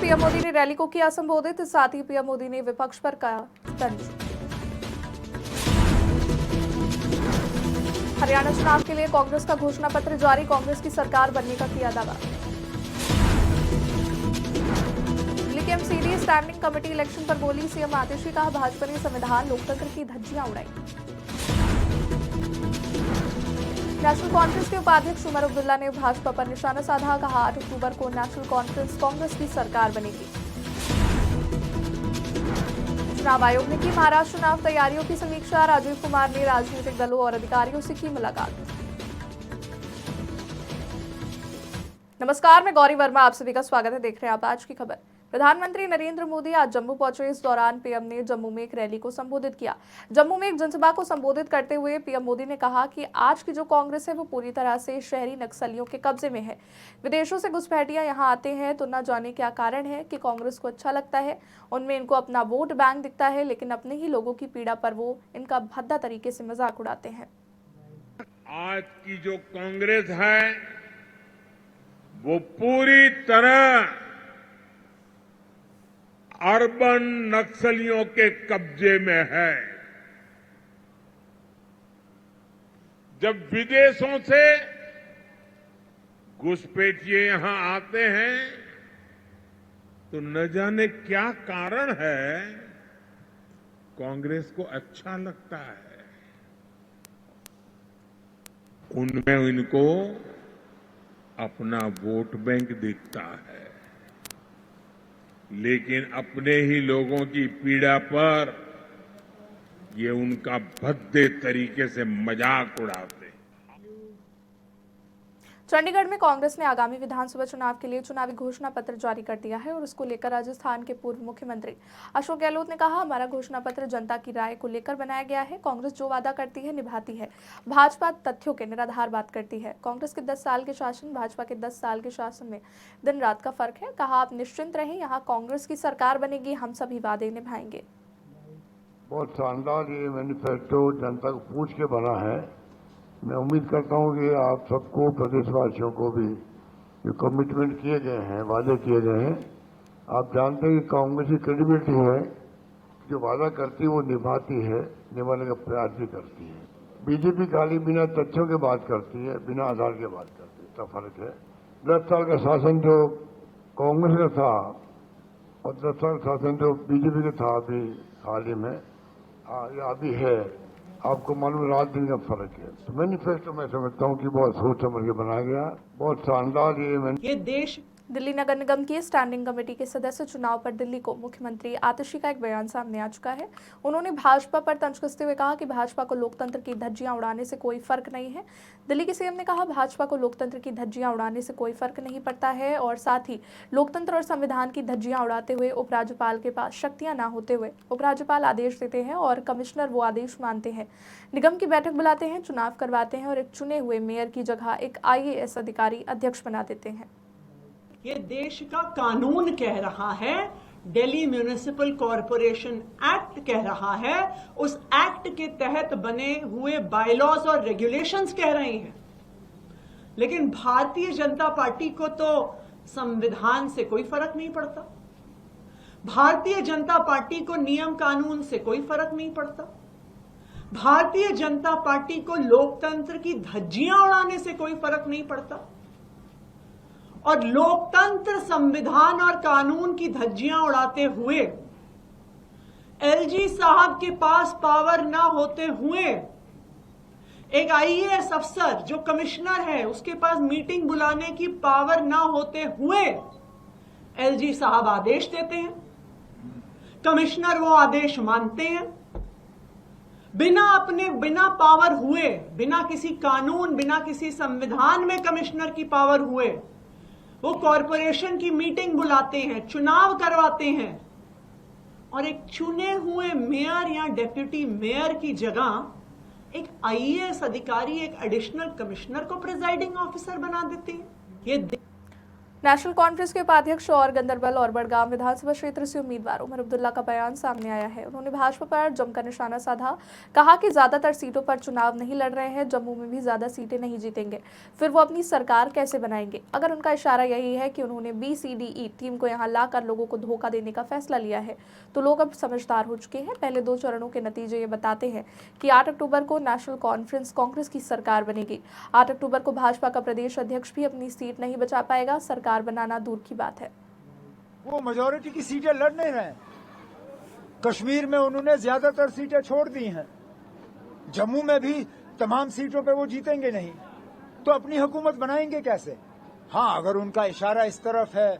PM Modi ने rally को किया संबोधित, साथ ही पीएम मोदी ने विपक्ष पर कहा तंज। हरियाणा चुनाव के लिए कांग्रेस का घोषणा पत्र जारी, कांग्रेस की सरकार बनने का किया दावा। दिल्ली के एमसीडी स्टैंडिंग कमेटी इलेक्शन पर बोली सीएम आतिशी, कहा भाजपा ने संविधान लोकतंत्र की धज्जियां उड़ाई। नेशनल कांफ्रेंस के उपाध्यक्ष उमर अब्दुल्ला ने भाजपा पर निशाना साधा, कहा 8 अक्टूबर को नेशनल कांफ्रेंस कांग्रेस की सरकार बनेगी। चुनाव आयोग ने की महाराष्ट्र चुनाव तैयारियों की समीक्षा, राजीव कुमार ने राजनीतिक दलों और अधिकारियों से की मुलाकात। नमस्कार, मैं गौरी वर्मा, आप सभी का स्वागत है। देख रहे हैं आप आज की खबर। प्रधानमंत्री नरेंद्र मोदी आज जम्मू पहुंचे। इस दौरान पीएम ने जम्मू में एक रैली को संबोधित किया। जम्मू में एक जनसभा को संबोधित करते हुए पीएम मोदी ने कहा कि आज की जो कांग्रेस है वो पूरी तरह से शहरी नक्सलियों के कब्जे में है। विदेशों से घुसपैठियां यहां आते हैं तो न जाने क्या कारण है कि कांग्रेस को अच्छा लगता है, उनमें इनको अपना वोट बैंक दिखता है, लेकिन अपने ही लोगों की पीड़ा पर वो इनका भद्दा तरीके से मजाक उड़ाते हैं। आज की जो कांग्रेस है वो पूरी तरह अर्बन नक्सलियों के कब्जे में है। जब विदेशों से घुसपैठिए यहां आते हैं तो न जाने क्या कारण है, कांग्रेस को अच्छा लगता है, उनमें इनको अपना वोट बैंक दिखता है, लेकिन अपने ही लोगों की पीड़ा पर ये उनका भद्दे तरीके से मजाक उड़ाते हैं। चंडीगढ़ में कांग्रेस ने आगामी विधानसभा चुनाव के लिए चुनावी घोषणा पत्र जारी कर दिया है और इसको लेकर राजस्थान के पूर्व मुख्यमंत्री अशोक गहलोत ने कहा, हमारा घोषणा पत्र जनता की राय को लेकर बनाया गया है। कांग्रेस जो वादा करती है निभाती है, भाजपा तथ्यों के निराधार बात करती है। कांग्रेस के 10 साल के शासन, भाजपा के 10 साल के शासन में दिन रात का फर्क है। कहा, आप निश्चिंत रहें, यहाँ कांग्रेस की सरकार बनेगी, हम सभी वादे निभाएंगे। बहुत शानदार ये मैनिफेस्टो जनता को पूछ के बना है। मैं उम्मीद करता हूँ कि आप सबको, प्रदेशवासियों को भी जो कमिटमेंट किए गए हैं, वादे किए गए हैं, आप जानते हैं कि कांग्रेस की क्रेडिबिलिटी है, जो वादा करती है वो निभाती है, निभाने का प्रयास भी करती है। बीजेपी खाली बिना तथ्यों के बात करती है, बिना आधार के बात करती है, इसका फर्क है। 10 साल का शासन जो कांग्रेस का था और 10 साल का शासन जो बीजेपी का था अभी हाल ही में, अभी है, आपको मालूम रात दिन का फर्क है। तो मैनिफेस्टो मैं समझता हूँ कि बहुत सोच समझ के बनाया गया, बहुत शानदार ये देश। दिल्ली नगर निगम की स्टैंडिंग कमेटी के सदस्य चुनाव पर दिल्ली को मुख्यमंत्री आतिशी का एक बयान सामने आ चुका है। उन्होंने भाजपा पर तंज कसते हुए कहा कि भाजपा को लोकतंत्र की धज्जियां उड़ाने से कोई फर्क नहीं है। दिल्ली के सीएम ने कहा, भाजपा को लोकतंत्र की धज्जियां उड़ाने से कोई फर्क नहीं पड़ता है और साथ ही लोकतंत्र और संविधान की धज्जियां उड़ाते हुए उपराज्यपाल के पास शक्तियां ना होते हुए उपराज्यपाल आदेश देते हैं और कमिश्नर वो आदेश मानते हैं, निगम की बैठक बुलाते हैं, चुनाव करवाते हैं और एक चुने हुए मेयर की जगह एक IAS अधिकारी अध्यक्ष बना देते हैं। ये देश का कानून कह रहा है, दिल्ली म्यूनिसिपल कॉरपोरेशन एक्ट कह रहा है, उस एक्ट के तहत बने हुए बायलॉज और रेगुलेशंस कह रहे हैं। लेकिन भारतीय जनता पार्टी को तो संविधान से कोई फर्क नहीं पड़ता, भारतीय जनता पार्टी को नियम कानून से कोई फर्क नहीं पड़ता, भारतीय जनता पार्टी को लोकतंत्र की धज्जियां उड़ाने से कोई फर्क नहीं पड़ता। और लोकतंत्र, संविधान और कानून की धज्जियां उड़ाते हुए LG साहब के पास पावर ना होते हुए एक IAS अफसर जो कमिश्नर है उसके पास मीटिंग बुलाने की पावर ना होते हुए LG साहब आदेश देते हैं, कमिश्नर वो आदेश मानते हैं, बिना पावर हुए, बिना किसी कानून, बिना किसी संविधान में कमिश्नर की पावर हुए वो कॉरपोरेशन की मीटिंग बुलाते हैं, चुनाव करवाते हैं और एक चुने हुए मेयर या डेप्यूटी मेयर की जगह एक IAS अधिकारी, एक एडिशनल कमिश्नर को प्रिजाइडिंग ऑफिसर बना देते हैं। नेशनल कॉन्फ्रेंस के उपाध्यक्ष और गंदरबल और बड़गाम विधानसभा क्षेत्र से उम्मीदवार उमर अब्दुल्ला का बयान सामने आया है। उन्होंने भाजपा पर जमकर निशाना साधा, कहा कि ज्यादातर सीटों पर चुनाव नहीं लड़ रहे हैं, जम्मू में भी ज्यादा सीटें नहीं जीतेंगे, फिर वो अपनी सरकार कैसे बनाएंगे। अगर उनका इशारा यही है कि उन्होंने BCDE टीम को यहाँ लाकर लोगों को धोखा देने का फैसला लिया है, तो लोग अब समझदार हो चुके हैं। पहले 2 चरणों के नतीजे ये बताते हैं कि 8 अक्टूबर को नेशनल कॉन्फ्रेंस कांग्रेस की सरकार बनेगी। 8 अक्टूबर को भाजपा का प्रदेश अध्यक्ष भी अपनी सीट नहीं बचा पाएगा, सरकार बनाना दूर की बात है। वो मेजोरिटी की सीटें लड़ नहीं रहे हैं। कश्मीर में उन्होंने ज्यादातर सीटें छोड़ दी हैं, जम्मू में भी तमाम सीटों पे वो जीतेंगे नहीं, तो अपनी हुकूमत बनाएंगे कैसे। हाँ, अगर उनका इशारा इस तरफ है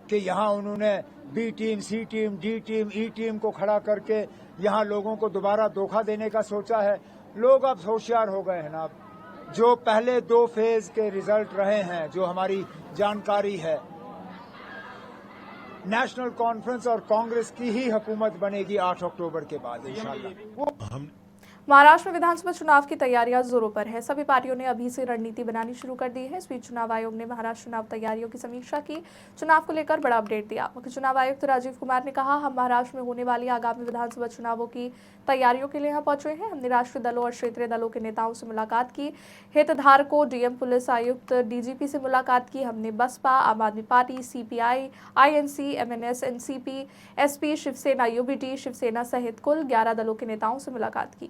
कि यहाँ उन्होंने B team, C team, D team, E team को खड़ा करके यहाँ लोगों को दोबारा धोखा देने का सोचा है, लोग अब होशियार हो गए हैं ना। जो पहले 2 फेज के रिजल्ट रहे हैं, जो हमारी जानकारी है, नेशनल कॉन्फ्रेंस और कांग्रेस की ही हुकूमत बनेगी 8 अक्टूबर के बाद इंशाल्लाह। महाराष्ट्र में विधानसभा चुनाव की तैयारियां जोरों पर है। सभी पार्टियों ने अभी से रणनीति बनानी शुरू कर दी है। इस बीच चुनाव आयोग ने महाराष्ट्र चुनाव तैयारियों की समीक्षा की, चुनाव को लेकर बड़ा अपडेट दिया। मुख्य चुनाव आयुक्त राजीव कुमार ने कहा, हम महाराष्ट्र में होने वाली आगामी विधानसभा चुनावों की तैयारियों के लिए यहाँ पहुंचे हैं। हमने राष्ट्रीय दलों और क्षेत्रीय दलों के नेताओं से मुलाकात की, हितधारकों, DM पुलिस आयुक्त, DGP से मुलाकात की। हमने Baspa, Aam Aadmi party, CPI, INC, MNS, NCP, SP, Shiv Sena, UBT, Shiv Sena सहित कुल 11 दलों के नेताओं से मुलाकात की।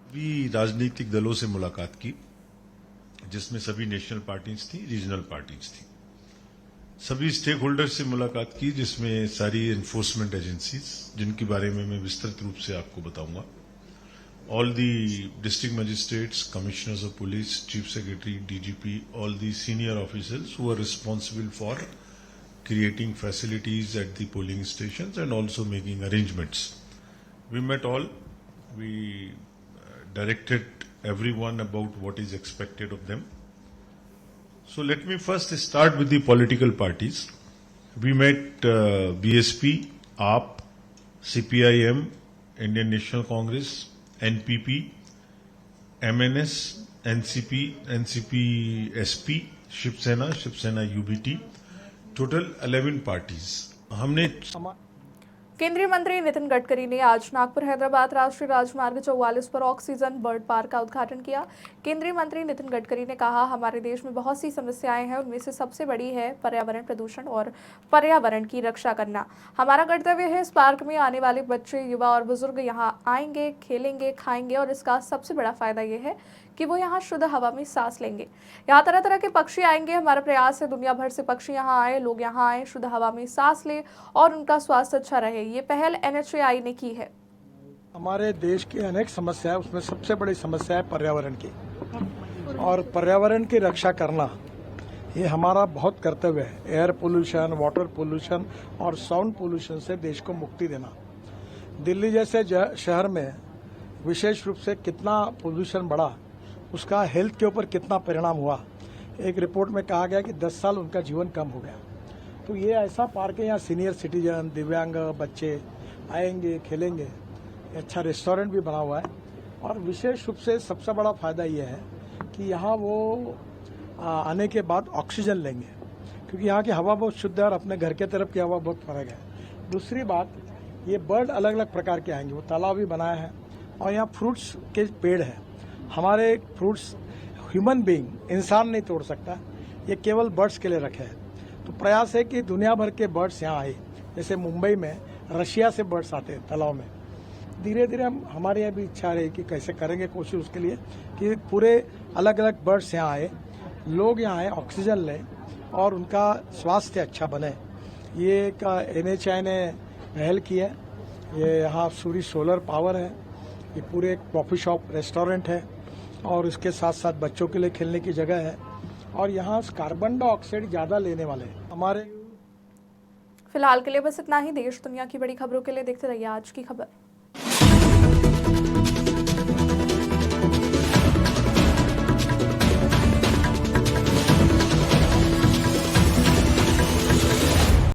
भी राजनीतिक दलों से मुलाकात की, जिसमें सभी नेशनल पार्टीज थी, रीजनल पार्टीज थी। सभी स्टेक होल्डर्स से मुलाकात की, जिसमें सारी एनफोर्समेंट एजेंसीज, जिनके बारे में मैं विस्तृत रूप से आपको बताऊंगा, all the district magistrates, commissioners of police, chief secretary, DGP, all the senior officers who are responsible for creating facilities at the polling stations and also making arrangements. We met all. We directed everyone about what is expected of them. So let me first start with the political parties. We met BSP, AAP, CPIM, Indian National Congress, NPP, MNS, NCP, SP, Shiv Sena UBT, total 11 parties. हमने केंद्रीय मंत्री नितिन गडकरी ने आज नागपुर हैदराबाद राष्ट्रीय राजमार्ग 44 पर oxygen bird park का उद्घाटन किया। केंद्रीय मंत्री नितिन गडकरी ने कहा, हमारे देश में बहुत सी समस्याएं हैं, उनमें से सबसे बड़ी है पर्यावरण प्रदूषण और पर्यावरण की रक्षा करना। हमारा कर्तव्य है इस पार्क में आने वाले बच्चे, युवा और बुजुर्ग यहाँ आएंगे, खेलेंगे, खाएंगे और इसका सबसे बड़ा फायदा ये है कि वो यहाँ शुद्ध हवा में सांस लेंगे। यहाँ तरह तरह के पक्षी आएंगे। हमारा प्रयास है दुनिया भर से पक्षी यहाँ आए, लोग यहाँ आए, शुद्ध हवा में सांस लें और उनका स्वास्थ्य अच्छा रहे। ये पहल NHAI ने की है। हमारे देश की अनेक समस्या है, उसमें सबसे बड़ी समस्या है पर्यावरण की, और पर्यावरण की रक्षा करना ये हमारा बहुत कर्तव्य है। एयर पोल्यूशन, वाटर पोल्यूशन और साउंड पोल्यूशन से देश को मुक्ति देना। दिल्ली जैसे शहर में विशेष रूप से कितना पोल्यूशन बढ़ा, उसका हेल्थ के ऊपर कितना परिणाम हुआ। एक रिपोर्ट में कहा गया कि 10 साल उनका जीवन कम हो गया। तो ये ऐसा पार्क है, यहाँ सीनियर सिटीजन, दिव्यांग बच्चे आएंगे, खेलेंगे। अच्छा रेस्टोरेंट भी बना हुआ है, और विशेष रूप से सबसे बड़ा फायदा ये है कि यहाँ वो आने के बाद ऑक्सीजन लेंगे, क्योंकि यहाँ की हवा बहुत शुद्ध है और अपने घर के तरफ की हवा बहुत फर्क है। दूसरी बात, ये बर्ड अलग अलग प्रकार के आएंगे। वो तालाब भी बनाया है, और यहाँ फ्रूट्स के पेड़ है। हमारे फ्रूट्स ह्यूमन बीइंग, इंसान नहीं तोड़ सकता, ये केवल बर्ड्स के लिए रखे हैं। तो प्रयास है कि दुनिया भर के बर्ड्स यहाँ आए। जैसे मुंबई में रशिया से बर्ड्स आते हैं तालाब में। धीरे धीरे हमारे यहाँ भी इच्छा रही कि कैसे करेंगे कोशिश उसके लिए कि पूरे अलग अलग बर्ड्स यहाँ आए, लोग यहाँ आए, ऑक्सीजन लें और उनका स्वास्थ्य अच्छा बने। ये एक NHAI ने पहल की है। ये यहाँ सूर्य सोलर पावर है, ये पूरे एक कॉफ़ी शॉप रेस्टोरेंट है, और इसके साथ साथ बच्चों के लिए खेलने की जगह है, और यहाँ कार्बन डाइऑक्साइड ज़्यादा लेने वाले हैं हमारे। फिलहाल के लिए बस इतना ही। देश दुनिया की बड़ी खबरों के लिए देखते रहिए आज की खबर।